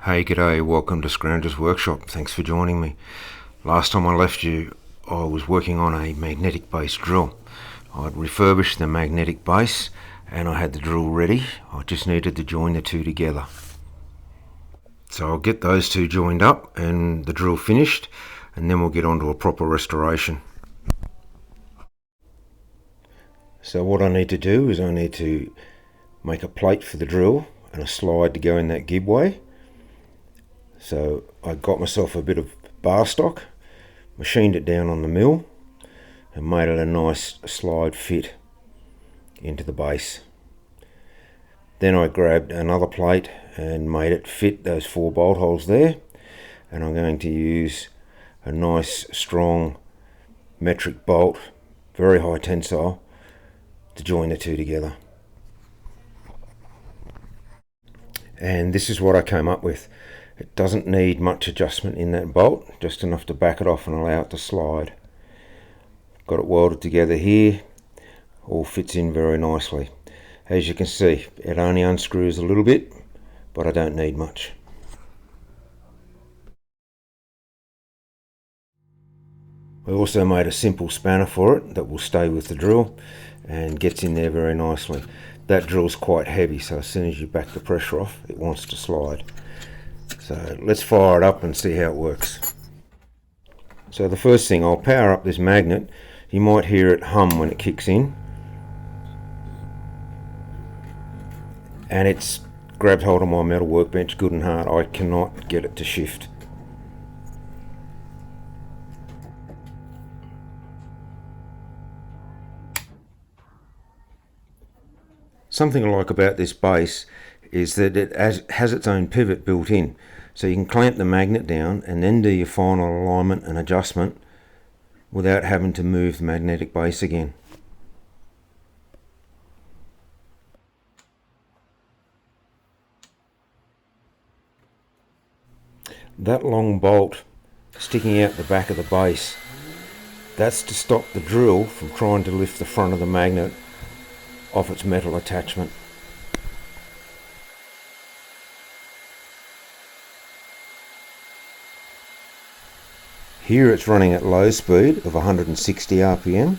Hey, g'day, welcome to Scrounger's Workshop. Thanks for joining me. Last time I left you, I was working on a magnetic base drill. I'd refurbished the magnetic base and I had the drill ready. I just needed to join the two together. So I'll get those two joined up and the drill finished, and then we'll get on to a proper restoration. So what I need to do is I need to make a plate for the drill and a slide to go in that gibway. So I got myself a bit of bar stock, machined it down on the mill and made it a nice slide fit into the base. Then I grabbed another plate and made it fit those 4 bolt holes there, and I'm going to use a nice strong metric bolt, very high tensile, to join the two together. And this is what I came up with. It doesn't need much adjustment in that bolt, just enough to back it off and allow it to slide. Got it welded together here, all fits in very nicely. As you can see, it only unscrews a little bit, but I don't need much. I also made a simple spanner for it that will stay with the drill and gets in there very nicely. That drill's quite heavy, so as soon as you back the pressure off, it wants to slide. So let's fire it up and see how it works. So the first thing, I'll power up this magnet. You might hear it hum when it kicks in. And it's grabbed hold of my metal workbench good and hard. I cannot get it to shift. Something I like about this base is that it has its own pivot built in. So you can clamp the magnet down and then do your final alignment and adjustment without having to move the magnetic base again. That long bolt sticking out the back of the base, that's to stop the drill from trying to lift the front of the magnet off its metal attachment. Here it's running at low speed of 160 RPM,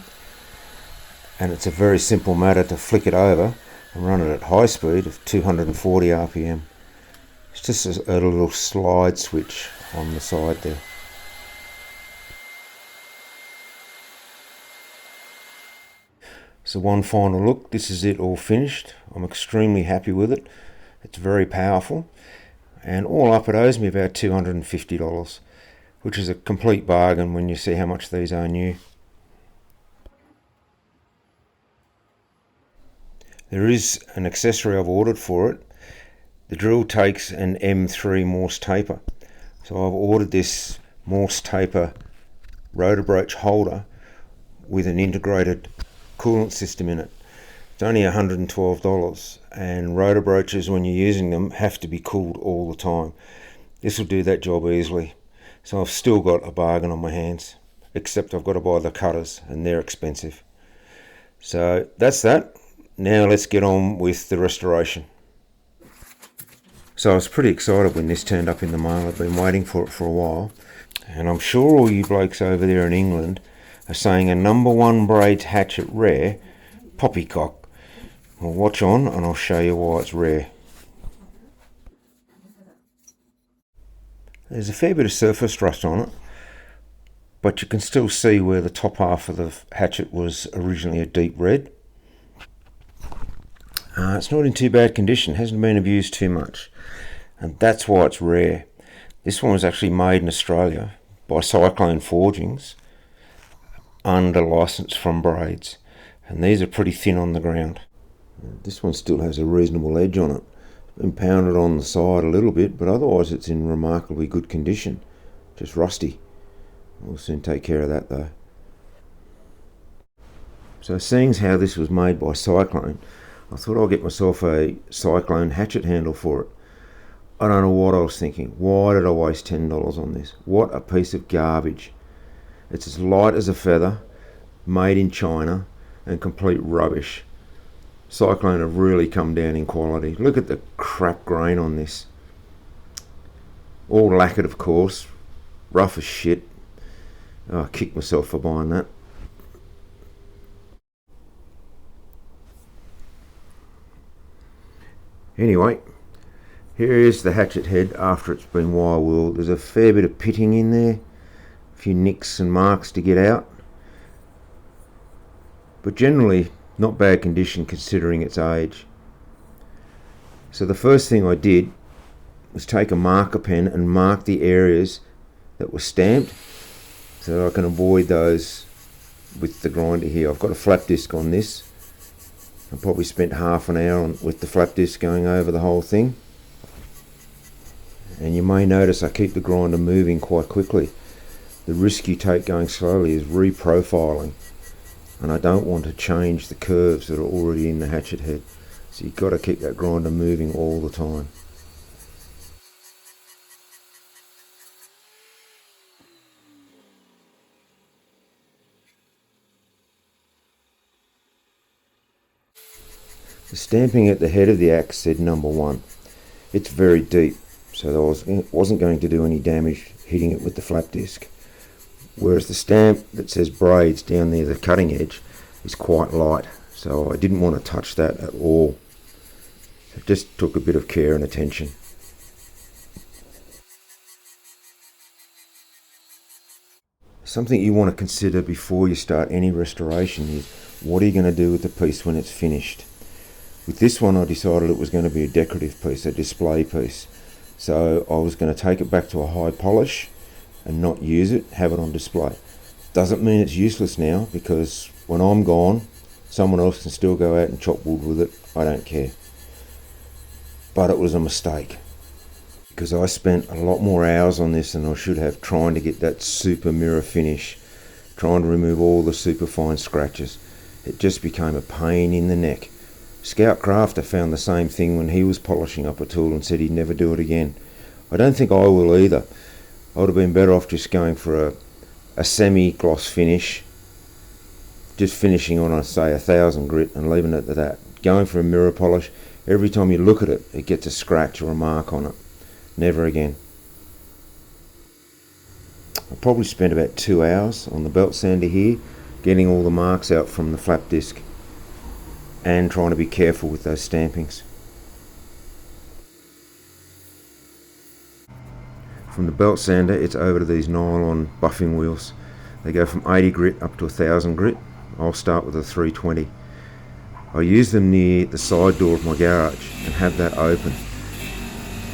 and it's a very simple matter to flick it over and run it at high speed of 240 RPM. It's just a little slide switch on the side there. So one final look, this is it all finished. I'm extremely happy with it. It's very powerful, and all up it owes me about $250. Which is a complete bargain when you see how much these are new. There is an accessory I've ordered for it. The drill takes an M3 Morse taper. So I've ordered this Morse taper rotor broach holder with an integrated coolant system in it. It's only $112, and rotor broaches, when you're using them, have to be cooled all the time. This will do that job easily. So I've still got a bargain on my hands, except I've got to buy the cutters and they're expensive. So that's that. Now let's get on with the restoration. So I was pretty excited when this turned up in the mail. I've been waiting for it for a while. And I'm sure all you blokes over there in England are saying a No1 Brades Hatchet rare, poppycock. Well, watch on and I'll show you why it's rare. There's a fair bit of surface rust on it, but you can still see where the top half of the hatchet was originally a deep red. It's not in too bad condition, hasn't been abused too much, and that's why it's rare. This one was actually made in Australia by Cyclone Forgings under licence from Brades, and these are pretty thin on the ground. This one still has a reasonable edge on it. Been pounded on the side a little bit, but otherwise it's in remarkably good condition, just rusty. We'll soon take care of that though. So seeing as how this was made by Cyclone, I thought I'll get myself a Cyclone hatchet handle for it. I don't know what I was thinking. Why did I waste $10 on this? What a piece of garbage. It's as light as a feather, made in China, and complete rubbish. Cyclone have really come down in quality. Look at the crap grain on this. All lacquered, of course, rough as shit. Oh, I kicked myself for buying that. Anyway, here is the hatchet head after it's been wire wheeled. There's a fair bit of pitting in there, a few nicks and marks to get out, but generally not bad condition considering its age. So the first thing I did was take a marker pen and mark the areas that were stamped so that I can avoid those with the grinder here. I've got a flap disc on this. I probably spent half an hour with the flap disc going over the whole thing. And you may notice I keep the grinder moving quite quickly. The risk you take going slowly is reprofiling, and I don't want to change the curves that are already in the hatchet head. So you've got to keep that grinder moving all the time. The stamping at the head of the axe said number 1. It's very deep, so I wasn't going to do any damage hitting it with the flap disc. Whereas the stamp that says Brades down near the cutting edge is quite light, so I didn't want to touch that at all. It just took a bit of care and attention. Something you want to consider before you start any restoration is, what are you going to do with the piece when it's finished? With this one I decided it was going to be a decorative piece, a display piece. So I was going to take it back to a high polish and not use it, have it on display. Doesn't mean it's useless now, because when I'm gone, someone else can still go out and chop wood with it. I don't care. But it was a mistake, because I spent a lot more hours on this than I should have, trying to get that super mirror finish, trying to remove all the super fine scratches. It just became a pain in the neck. Scout Crafter found the same thing when he was polishing up a tool and said he'd never do it again. I don't think I will either. I would have been better off just going for a semi-gloss finish, just finishing on, say, 1000 grit and leaving it at that. Going for a mirror polish, every time you look at it, it gets a scratch or a mark on it. Never again. I probably spent about 2 hours on the belt sander here, getting all the marks out from the flap disc and trying to be careful with those stampings. From the belt sander, it's over to these nylon buffing wheels. They go from 80 grit up to 1000 grit. I'll start with a 320. I use them near the side door of my garage and have that open.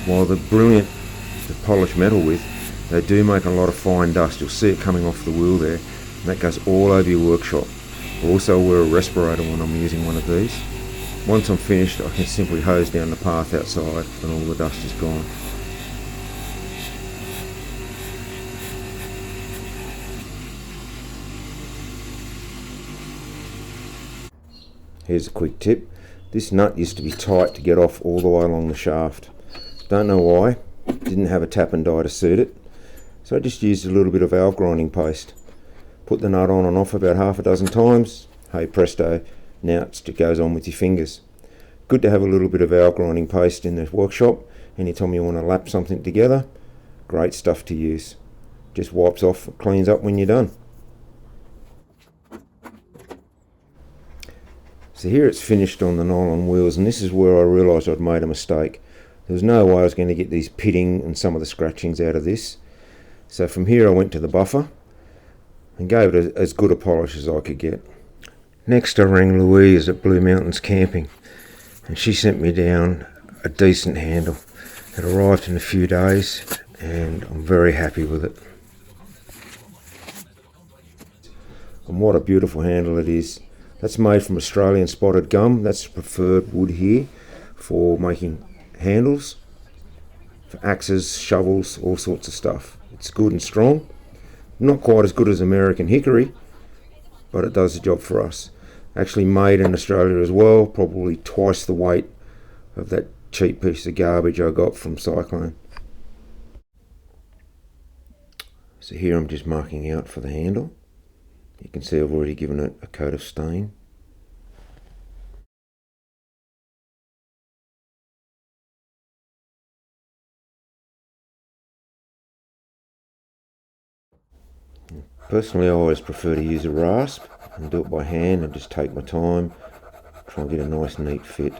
While they're brilliant to polish metal with, they do make a lot of fine dust. You'll see it coming off the wheel there, and that goes all over your workshop. I also wear a respirator when I'm using one of these. Once I'm finished, I can simply hose down the path outside and all the dust is gone. Here's a quick tip. This nut used to be tight to get off all the way along the shaft. Don't know why. Didn't have a tap and die to suit it. So I just used a little bit of valve grinding paste. Put the nut on and off about half a dozen times. Hey presto, now it goes on with your fingers. Good to have a little bit of valve grinding paste in the workshop. Anytime you want to lap something together, great stuff to use. Just wipes off, cleans up when you're done. So here it's finished on the nylon wheels, and this is where I realised I'd made a mistake. There was no way I was going to get these pitting and some of the scratchings out of this. So from here I went to the buffer and gave it as good a polish as I could get. Next I rang Louise at Blue Mountains Camping, and she sent me down a decent handle. It arrived in a few days and I'm very happy with it. And what a beautiful handle it is. That's made from Australian spotted gum. That's the preferred wood here for making handles, for axes, shovels, all sorts of stuff. It's good and strong. Not quite as good as American hickory, but it does the job for us. Actually made in Australia as well, probably twice the weight of that cheap piece of garbage I got from Cyclone. So here I'm just marking out for the handle. You can see I've already given it a coat of stain. Personally, I always prefer to use a rasp and do it by hand and just take my time, try and get a nice neat fit.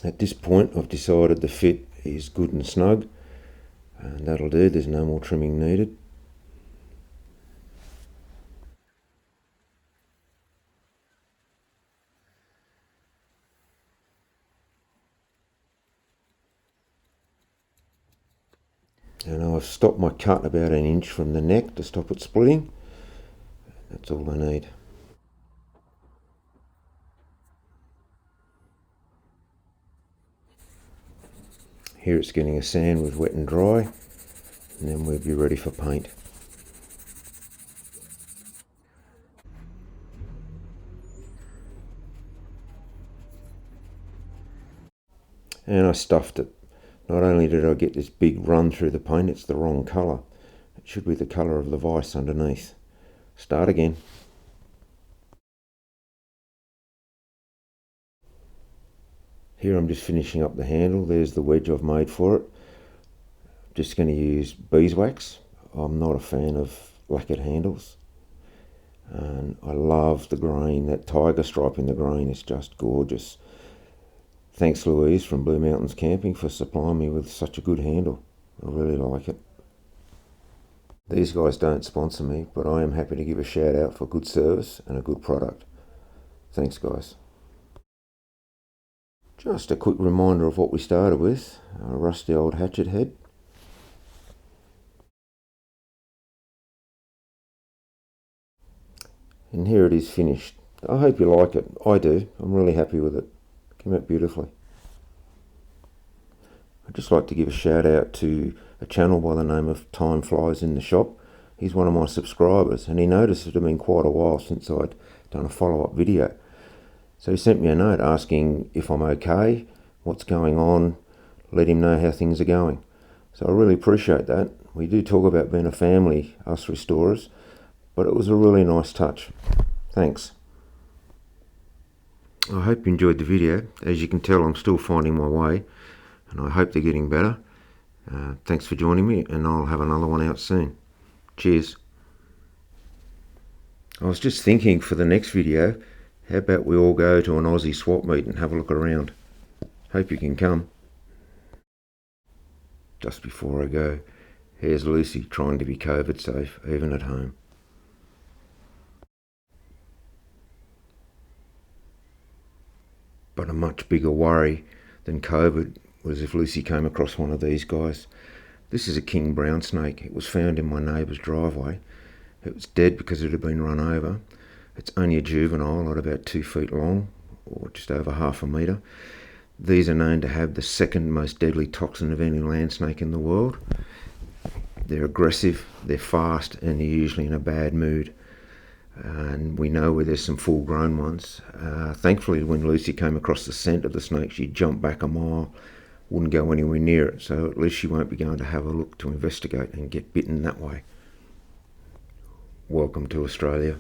At this point I've decided the fit is good and snug, and that'll do, there's no more trimming needed. And I've stopped my cut about an inch from the neck to stop it splitting. That's all I need. Here it's getting a sand with wet and dry, and then we'll be ready for paint. And I stuffed it. Not only did I get this big run through the paint, it's the wrong colour. It should be the colour of the vise underneath. Start again. Here I'm just finishing up the handle. There's the wedge I've made for it. Just going to use beeswax. I'm not a fan of lacquered handles. And I love the grain. That tiger stripe in the grain is just gorgeous. Thanks Louise from Blue Mountains Camping for supplying me with such a good handle. I really like it. These guys don't sponsor me, but I am happy to give a shout out for good service and a good product. Thanks guys. Just a quick reminder of what we started with, a rusty old hatchet head. And here it is finished. I hope you like it. I do. I'm really happy with it. Came out beautifully. I'd just like to give a shout out to a channel by the name of Time Flies in the Shop. He's one of my subscribers, and he noticed it had been quite a while since I'd done a follow-up video. So he sent me a note asking if I'm okay, what's going on, let him know how things are going. So I really appreciate that. We do talk about being a family, us restorers, but it was a really nice touch. Thanks. I hope you enjoyed the video. As you can tell, I'm still finding my way, and I hope they're getting better. Thanks for joining me, and I'll have another one out soon. Cheers. I was just thinking for the next video, how about we all go to an Aussie swap meet and have a look around? Hope you can come. Just before I go, here's Lucy trying to be COVID safe, even at home. But a much bigger worry than COVID was if Lucy came across one of these guys. This is a king brown snake. It was found in my neighbour's driveway. It was dead because it had been run over. It's only a juvenile at about 2 feet long, or just over half a metre. These are known to have the second most deadly toxin of any land snake in the world. They're aggressive, they're fast, and they're usually in a bad mood. And we know where there's some full-grown ones. Thankfully, when Lucy came across the scent of the snake, she jumped back a mile, wouldn't go anywhere near it, so at least she won't be going to have a look to investigate and get bitten that way. Welcome to Australia.